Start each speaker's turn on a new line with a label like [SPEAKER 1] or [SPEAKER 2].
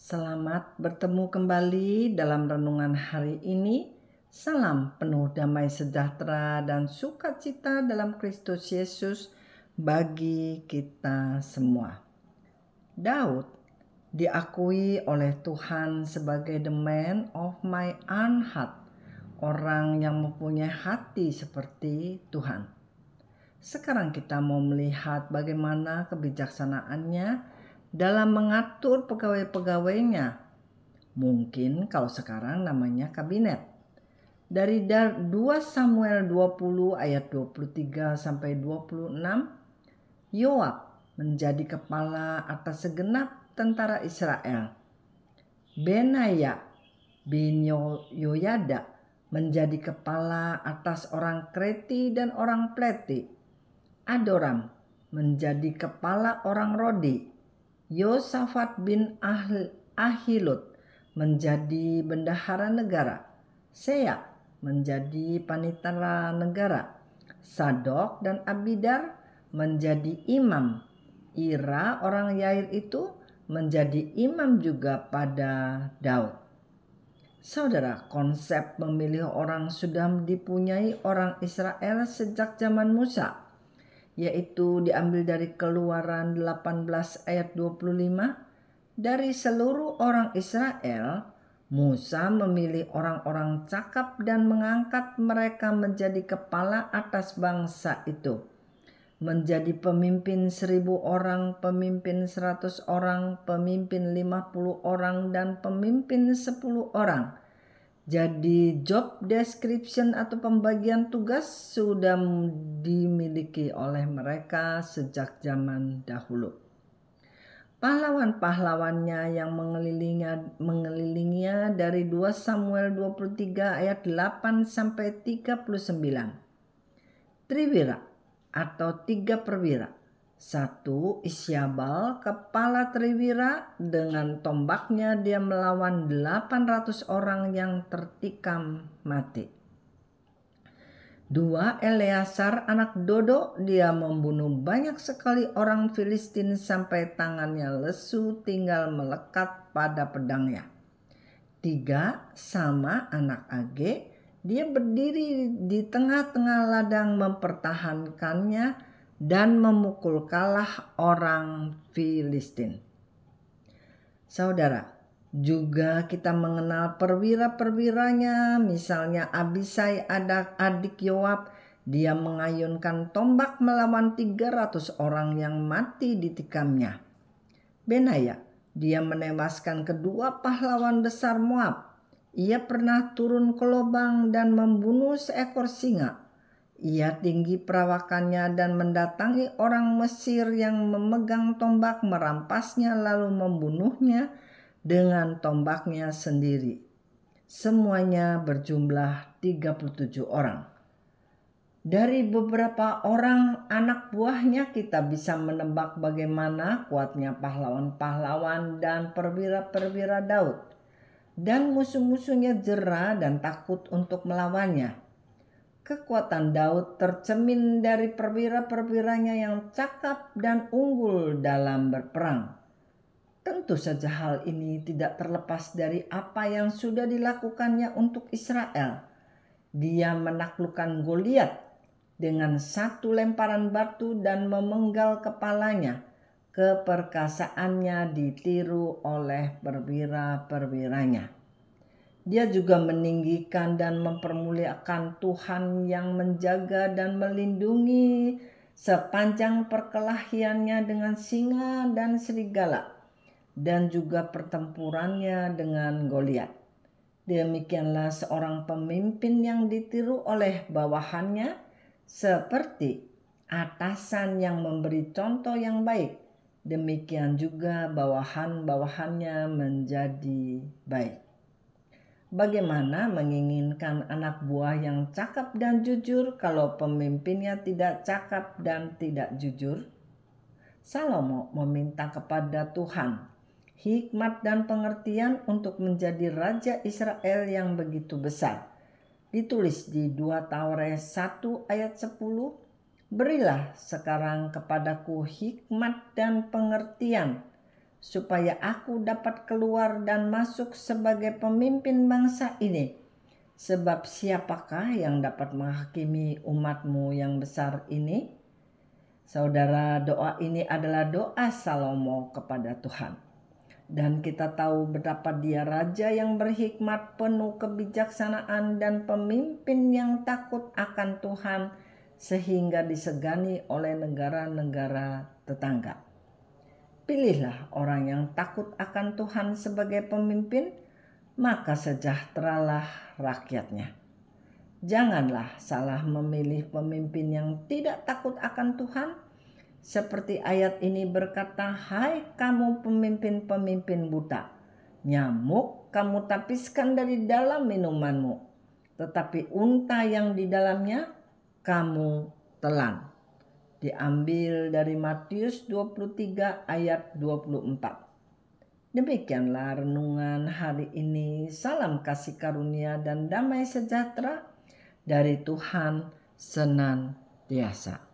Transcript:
[SPEAKER 1] Selamat bertemu kembali dalam renungan hari ini. Salam penuh damai sejahtera dan sukacita dalam Kristus Yesus bagi kita semua. Daud diakui oleh Tuhan sebagai the man of my own heart, orang yang mempunyai hati seperti Tuhan. Sekarang kita mau melihat bagaimana kebijaksanaannya dalam mengatur pegawai-pegawainya. Mungkin kalau sekarang namanya kabinet. Dari 2 Samuel 20 ayat 23 sampai 26, Yoab menjadi kepala atas segenap tentara Israel. Benaya bin Yoyada menjadi kepala atas orang Kreti dan orang Pleti. Adoram menjadi kepala orang Rodi. Yosafat bin Ahilud menjadi bendahara negara. Sea menjadi panitera negara. Sadok dan Abidar menjadi imam. Ira orang Yair itu menjadi imam juga pada Daud. Saudara, konsep memilih orang sudah dipunyai orang Israel sejak zaman Musa, yaitu diambil dari Keluaran 18 ayat 25. Dari seluruh orang Israel, Musa memilih orang-orang cakap dan mengangkat mereka menjadi kepala atas bangsa itu. Menjadi pemimpin 1000 orang, pemimpin 100 orang, pemimpin 50 orang, dan pemimpin 10 orang. Jadi job description atau pembagian tugas sudah dimiliki oleh mereka sejak zaman dahulu. Pahlawan-pahlawannya yang mengelilinginya dari 2 Samuel 23 ayat 8 sampai 39. Triwira atau 3 perwira. 1. Isyabal, kepala triwira, dengan tombaknya dia melawan 800 orang yang tertikam mati. 2. Eleasar anak Dodo, dia membunuh banyak sekali orang Filistin sampai tangannya lesu tinggal melekat pada pedangnya. 3. Sama anak Age, dia berdiri di tengah-tengah ladang mempertahankannya dan memukul kalah orang Filistin. Saudara, juga kita mengenal perwira-perwiranya, misalnya Abisai adik Yoab, dia mengayunkan tombak melawan 300 orang yang mati ditikamnya. Benaya, dia menewaskan kedua pahlawan besar Moab. Ia pernah turun ke lubang dan membunuh seekor singa. Ia tinggi perawakannya dan mendatangi orang Mesir yang memegang tombak, merampasnya lalu membunuhnya dengan tombaknya sendiri. Semuanya berjumlah 37 orang. Dari beberapa orang anak buahnya kita bisa menebak bagaimana kuatnya pahlawan-pahlawan dan perwira-perwira Daud. Dan musuh-musuhnya jera dan takut untuk melawannya. Kekuatan Daud tercermin dari perwira-perwiranya yang cakap dan unggul dalam berperang. Tentu saja hal ini tidak terlepas dari apa yang sudah dilakukannya untuk Israel. Dia menaklukkan Goliat dengan 1 lemparan batu dan memenggal kepalanya. Keperkasaannya ditiru oleh perwira-perwiranya. Dia juga meninggikan dan mempermuliakan Tuhan yang menjaga dan melindungi sepanjang perkelahiannya dengan singa dan serigala, dan juga pertempurannya dengan Goliat. Demikianlah seorang pemimpin yang ditiru oleh bawahannya, seperti atasan yang memberi contoh yang baik. Demikian juga bawahan-bawahannya menjadi baik. Bagaimana menginginkan anak buah yang cakap dan jujur kalau pemimpinnya tidak cakap dan tidak jujur? Salomo meminta kepada Tuhan hikmat dan pengertian untuk menjadi raja Israel yang begitu besar. Ditulis di 2 Taures 1 ayat 10, berilah sekarang kepadaku hikmat dan pengertian, supaya aku dapat keluar dan masuk sebagai pemimpin bangsa ini. Sebab siapakah yang dapat menghakimi umatmu yang besar ini? Saudara, doa ini adalah doa Salomo kepada Tuhan. Dan kita tahu betapa dia raja yang berhikmat, penuh kebijaksanaan, dan pemimpin yang takut akan Tuhan, sehingga disegani oleh negara-negara tetangga. Pilihlah orang yang takut akan Tuhan sebagai pemimpin, maka sejahteralah rakyatnya. Janganlah salah memilih pemimpin yang tidak takut akan Tuhan. Seperti ayat ini berkata, hai kamu pemimpin-pemimpin buta, nyamuk kamu tapiskan dari dalam minumanmu, tetapi unta yang di dalamnya kamu telan. Diambil dari Matius 23 ayat 24. Demikianlah renungan hari ini. Salam kasih karunia dan damai sejahtera dari Tuhan senantiasa.